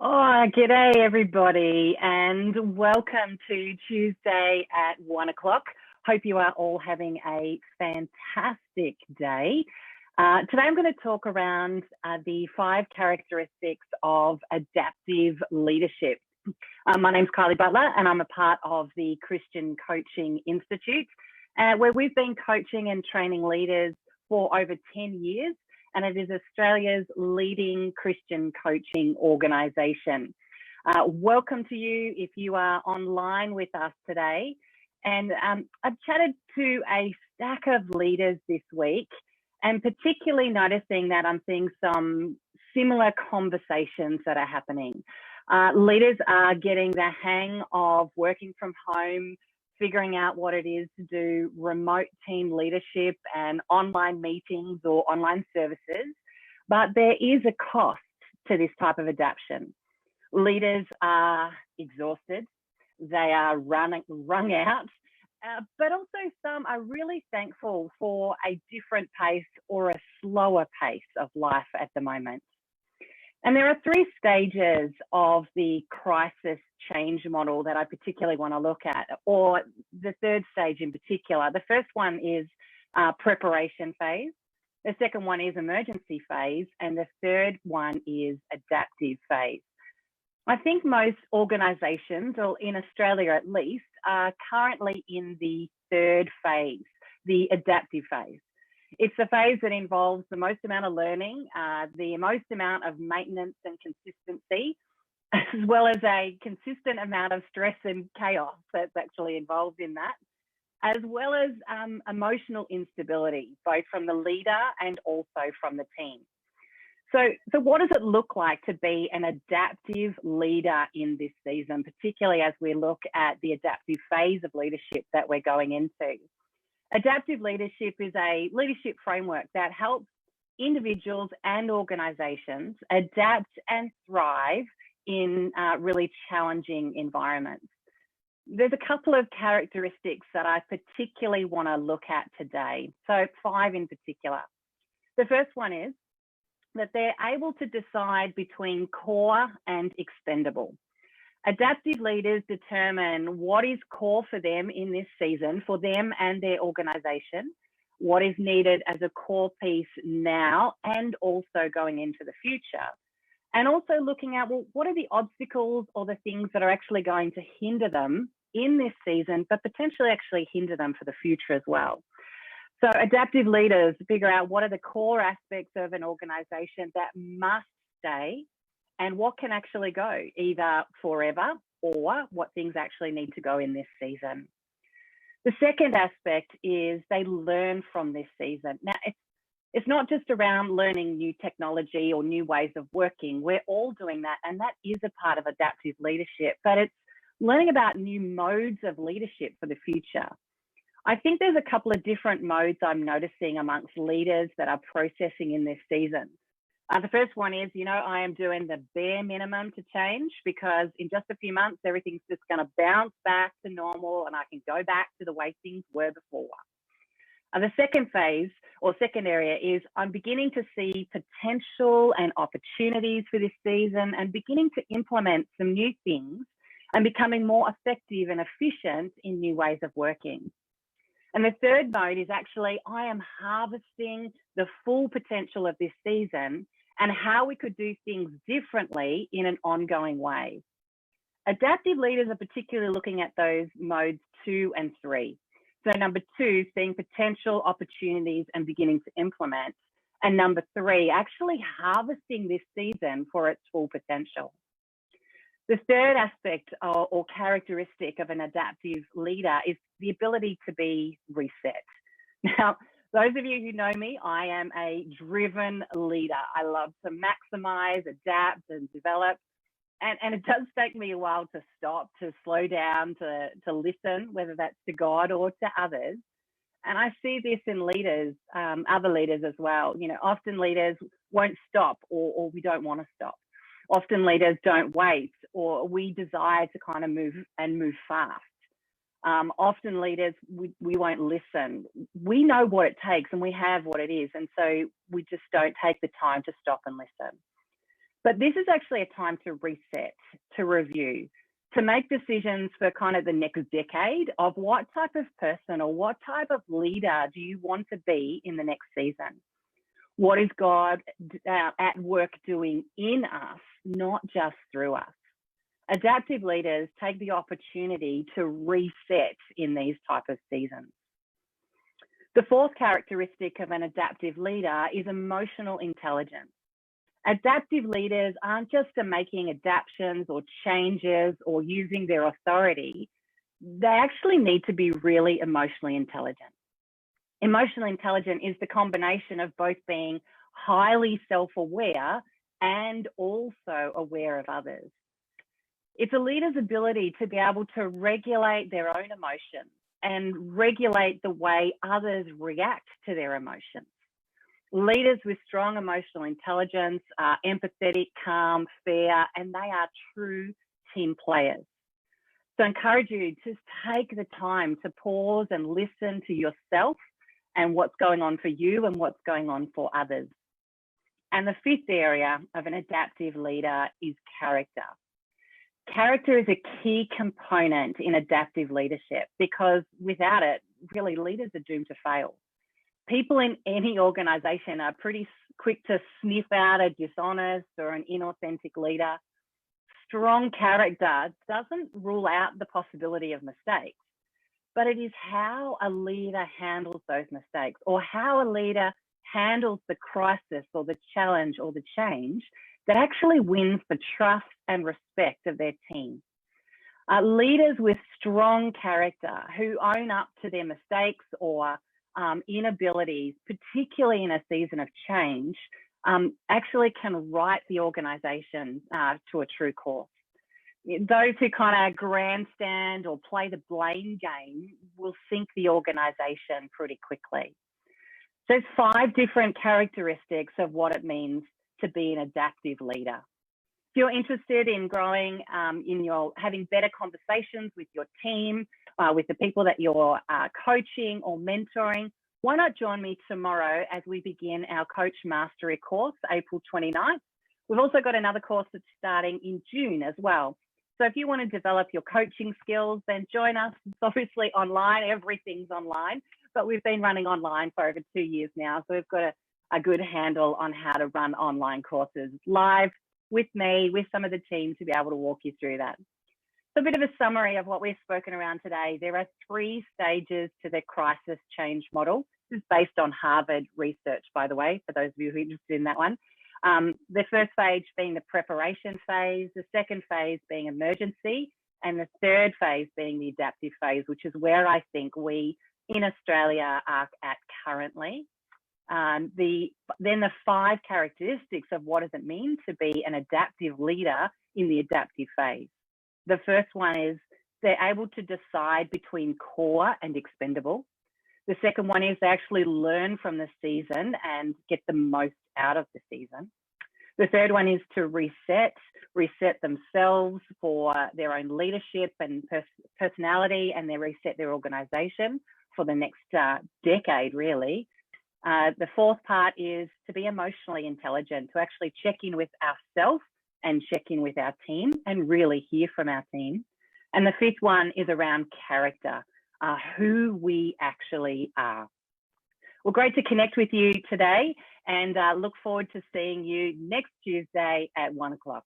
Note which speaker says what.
Speaker 1: Oh, g'day everybody, and welcome to Tuesday at 1 o'clock. Hope you are all having a fantastic day. Today I'm going to talk around the 5 characteristics of adaptive leadership. My name's Kylie Butler, and I'm a part of the Christian Coaching Institute, where we've been coaching and training leaders for over 10 years. And it is Australia's leading Christian coaching organisation. Welcome to you if you are online with us today. And I've chatted to a stack of leaders this week, and particularly noticing that I'm seeing some similar conversations that are happening. Leaders are getting the hang of working from home, figuring out what it is to do remote team leadership and online meetings or online services, but there is a cost to this type of adaptation. Leaders are exhausted, they are wrung out, but also some are really thankful for a different pace or a slower pace of life at the moment. And there are 3 stages of the crisis change model that I particularly want to look at, or the 3rd stage in particular. The first one is preparation phase. The second one is emergency phase. And the 3rd one is adaptive phase. I think most organisations, or in Australia at least, are currently in the 3rd phase, the adaptive phase. It's the phase that involves the most amount of learning, the most amount of maintenance and consistency, as well as a consistent amount of stress and chaos that's actually involved in that, as well as emotional instability, both from the leader and also from the team. So what does it look like to be an adaptive leader in this season, particularly as we look at the adaptive phase of leadership that we're going into? Adaptive leadership is a leadership framework that helps individuals and organisations adapt and thrive in really challenging environments. There's a couple of characteristics that I particularly want to look at today, so 5 in particular. The first one is that they're able to decide between core and expendable. Adaptive leaders determine what is core for them in this season, for them and their organisation, what is needed as a core piece now and also going into the future. And also looking at, well, what are the obstacles or the things that are actually going to hinder them in this season, but potentially actually hinder them for the future as well. So adaptive leaders figure out what are the core aspects of an organisation that must stay, and what can actually go, either forever or what things actually need to go in this season. The second aspect is they learn from this season. Now, it's not just around learning new technology or new ways of working. We're all doing that, and that is a part of adaptive leadership, but it's learning about new modes of leadership for the future. I think there's a couple of different modes I'm noticing amongst leaders that are processing in this season. The first one is, I am doing the bare minimum to change, because in just a few months, everything's just going to bounce back to normal and I can go back to the way things were before. The second phase or second area is I'm beginning to see potential and opportunities for this season and beginning to implement some new things and becoming more effective and efficient in new ways of working. And the third mode is actually I am harvesting the full potential of this season and how we could do things differently in an ongoing way. Adaptive leaders are particularly looking at those modes 2 and 3. So number 2, seeing potential opportunities and beginning to implement. And number 3, actually harvesting this season for its full potential. The third aspect or characteristic of an adaptive leader is the ability to be reset. Now, those of you who know me, I am a driven leader. I love to maximize, adapt, and develop. And it does take me a while to stop, to slow down, to listen, whether that's to God or to others. And I see this in leaders, other leaders as well. Often leaders won't stop, or we don't want to stop. Often leaders don't wait, or we desire to kind of move fast. Often leaders, we won't listen. We know what it takes and we have what it is. And so we just don't take the time to stop and listen. But this is actually a time to reset, to review, to make decisions for kind of the next decade of what type of person or what type of leader do you want to be in the next season? What is God at work doing in us, not just through us? Adaptive leaders take the opportunity to reset in these type of seasons. The fourth characteristic of an adaptive leader is emotional intelligence. Adaptive leaders aren't just making adaptations or changes or using their authority. They actually need to be really emotionally intelligent. Emotionally intelligent is the combination of both being highly self-aware and also aware of others. It's a leader's ability to be able to regulate their own emotions and regulate the way others react to their emotions. Leaders with strong emotional intelligence are empathetic, calm, fair, and they are true team players. So I encourage you to take the time to pause and listen to yourself and what's going on for you and what's going on for others. And the fifth area of an adaptive leader is character. Character is a key component in adaptive leadership because without it, really leaders are doomed to fail. People in any organization are pretty quick to sniff out a dishonest or an inauthentic leader. Strong character doesn't rule out the possibility of mistakes, but it is how a leader handles those mistakes or how a leader handles the crisis or the challenge or the change that actually wins the trust and respect of their team. Leaders with strong character who own up to their mistakes or inabilities, particularly in a season of change, actually can right the organization to a true course. Those who kind of grandstand or play the blame game will sink the organization pretty quickly. So there's 5 different characteristics of what it means to be an adaptive leader. If you're interested in growing having better conversations with your team, with the people that you're coaching or mentoring, why not join me tomorrow as we begin our Coach Mastery course, April 29th. We've also got another course that's starting in June as well. So if you want to develop your coaching skills, then join us. It's obviously online, everything's online, but we've been running online for over 2 years now. So we've got a good handle on how to run online courses live with me, with some of the team to be able to walk you through that. So a bit of a summary of what we've spoken around today. There are 3 stages to the crisis change model. This is based on Harvard research, by the way, for those of you who are interested in that one. The first phase being the preparation phase, the second phase being emergency, and the third phase being the adaptive phase, which is where I think we in Australia are at currently. Then the 5 characteristics of what does it mean to be an adaptive leader in the adaptive phase. The first one is they're able to decide between core and expendable. The second one is they actually learn from the season and get the most out of the season. The third one is to reset themselves for their own leadership and personality, and they reset their organization for the next decade, really. The fourth part is to be emotionally intelligent, to actually check in with ourselves and check in with our team and really hear from our team. And the fifth one is around character, who we actually are. Well, great to connect with you today and look forward to seeing you next Tuesday at 1 o'clock.